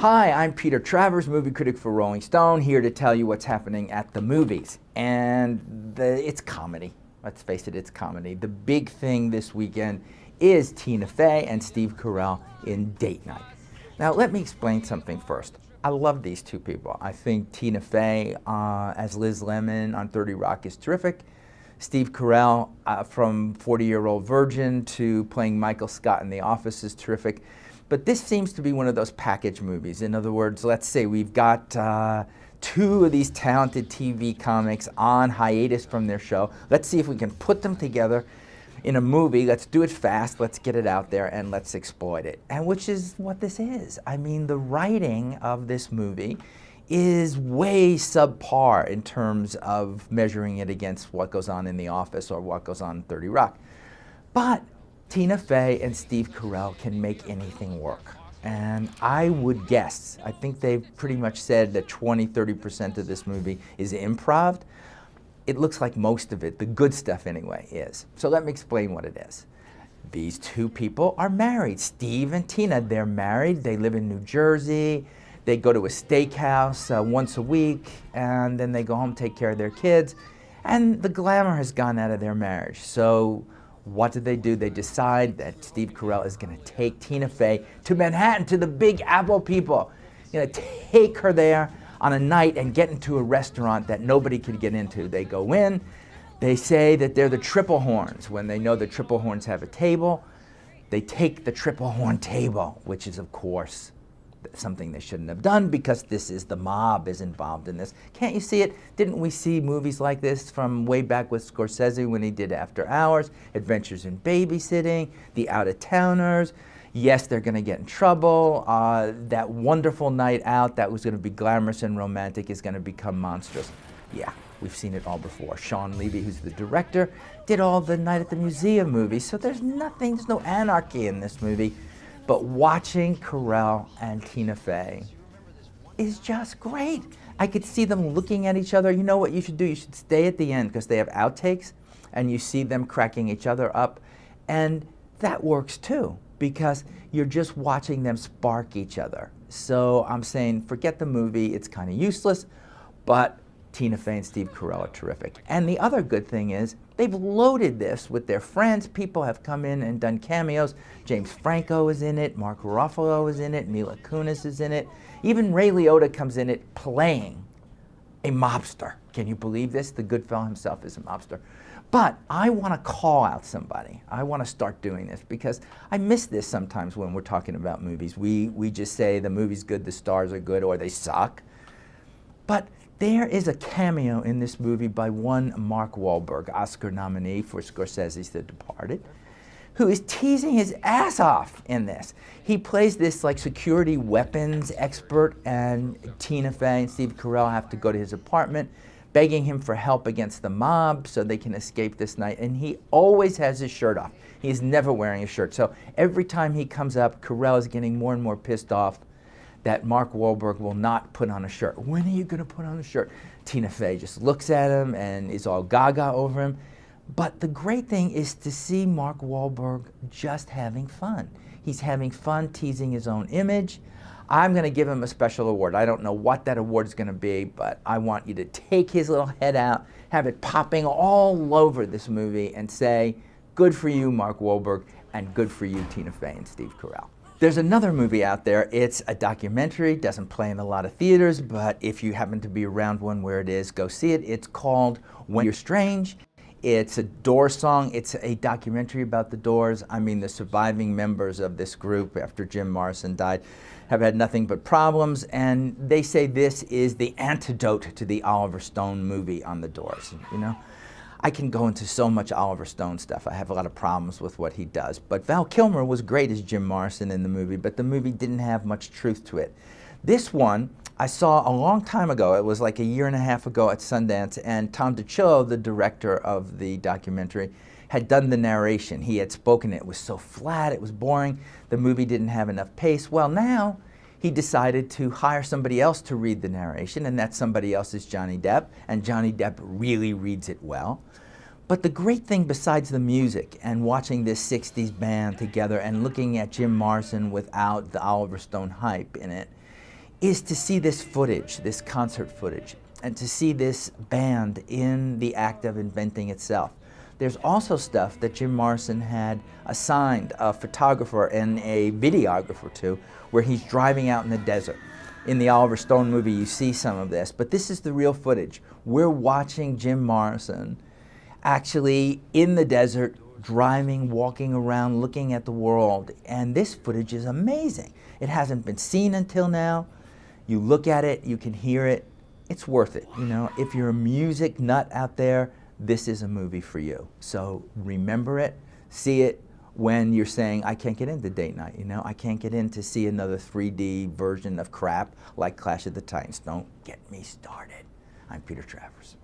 Hi, I'm Peter Travers, movie critic for Rolling Stone, here to tell you what's happening at the movies. And it's comedy. Let's face it, it's comedy. The big thing this weekend is Tina Fey and Steve Carell in Date Night. Now, let me explain something first. I love these two people. I think Tina Fey as Liz Lemon on 30 Rock is terrific. Steve Carell from 40-Year-Old Virgin to playing Michael Scott in The Office is terrific. But this seems to be one of those package movies. In other words, let's say we've got two of these talented TV comics on hiatus from their show. Let's see if we can put them together in a movie. Let's do it fast, let's get it out there, and let's exploit it. And which is what this is. I mean, the writing of this movie is way subpar in terms of measuring it against what goes on in The Office or what goes on in 30 Rock. But Tina Fey and Steve Carell can make anything work. And I would guess, I think they've pretty much said that 20–30% of this movie is improv. It looks like most of it, the good stuff anyway, is. So let me explain what it is. These two people are married, Steve and Tina. They're married, they live in New Jersey. They go to a steakhouse once a week, and then they go home, take care of their kids. And the glamour has gone out of their marriage. So what do? They decide that Steve Carell is going to take Tina Fey to Manhattan, to the Big Apple people. Going to take her there on a night and get into a restaurant that nobody could get into. They go in, they say that they're the Triple Horns. When they know the Triple Horns have a table, they take the Triple Horn table, which is, of course, something they shouldn't have done because this is the mob is involved in this. Can't you see it? Didn't we see movies like this from way back with Scorsese when he did After Hours, Adventures in Babysitting, The Out-of-Towners? Yes, they're going to get in trouble. That wonderful night out that was going to be glamorous and romantic is going to become monstrous. Yeah, we've seen it all before. Sean Levy, who's the director, did all the Night at the Museum movies, so there's no anarchy in this movie. But watching Carell and Tina Fey is just great. I could see them looking at each other. You know what you should do? You should stay at the end because they have outtakes and you see them cracking each other up. And that works too because you're just watching them spark each other. So I'm saying forget the movie. It's kind of useless, but Tina Fey and Steve Carell are terrific. And the other good thing is they've loaded this with their friends. People have come in and done cameos. James Franco is in it, Mark Ruffalo is in it, Mila Kunis is in it. Even Ray Liotta comes in it playing a mobster. Can you believe this? The good fellow himself is a mobster. But I want to call out somebody. I want to start doing this because I miss this sometimes when we're talking about movies. We just say the movie's good, the stars are good, or they suck. But there is a cameo in this movie by one Mark Wahlberg, Oscar nominee for Scorsese's The Departed, who is teasing his ass off in this. He plays this like security weapons expert, and Tina Fey and Steve Carell have to go to his apartment, begging him for help against the mob so they can escape this night. And he always has his shirt off. He's never wearing a shirt. So every time he comes up, Carell is getting more and more pissed off that Mark Wahlberg will not put on a shirt. When are you going to put on a shirt? Tina Fey just looks at him and is all gaga over him. But the great thing is to see Mark Wahlberg just having fun. He's having fun teasing his own image. I'm going to give him a special award. I don't know what that award is going to be, but I want you to take his little head out, have it popping all over this movie, and say, good for you, Mark Wahlberg, and good for you, Tina Fey and Steve Carell. There's another movie out there. It's a documentary, doesn't play in a lot of theaters, but if you happen to be around one where it is, go see it. It's called When You're Strange. It's a Doors song. It's a documentary about the Doors. I mean, the surviving members of this group after Jim Morrison died have had nothing but problems, and they say this is the antidote to the Oliver Stone movie on the Doors, you know? I can go into so much Oliver Stone stuff. I have a lot of problems with what he does. But Val Kilmer was great as Jim Morrison in the movie, but the movie didn't have much truth to it. This one I saw a long time ago. It was like a year and a half ago at Sundance, and Tom DiCillo, the director of the documentary, had done the narration. He had spoken. It was so flat, it was boring. The movie didn't have enough pace. Well, now he decided to hire somebody else to read the narration, and that somebody else is Johnny Depp, and Johnny Depp really reads it well. But the great thing besides the music and watching this 60s band together and looking at Jim Morrison without the Oliver Stone hype in it is to see this footage, this concert footage, and to see this band in the act of inventing itself. There's also stuff that Jim Morrison had assigned a photographer and a videographer to, where he's driving out in the desert. In the Oliver Stone movie, you see some of this, but this is the real footage. We're watching Jim Morrison actually in the desert, driving, walking around, looking at the world, and this footage is amazing. It hasn't been seen until now. You look at it, you can hear it. It's worth it. You know, if you're a music nut out there, this is a movie for you. So remember it, see it when you're saying, I can't get into date night, you know, I can't get in to see another 3D version of crap like Clash of the Titans. Don't get me started. I'm Peter Travers.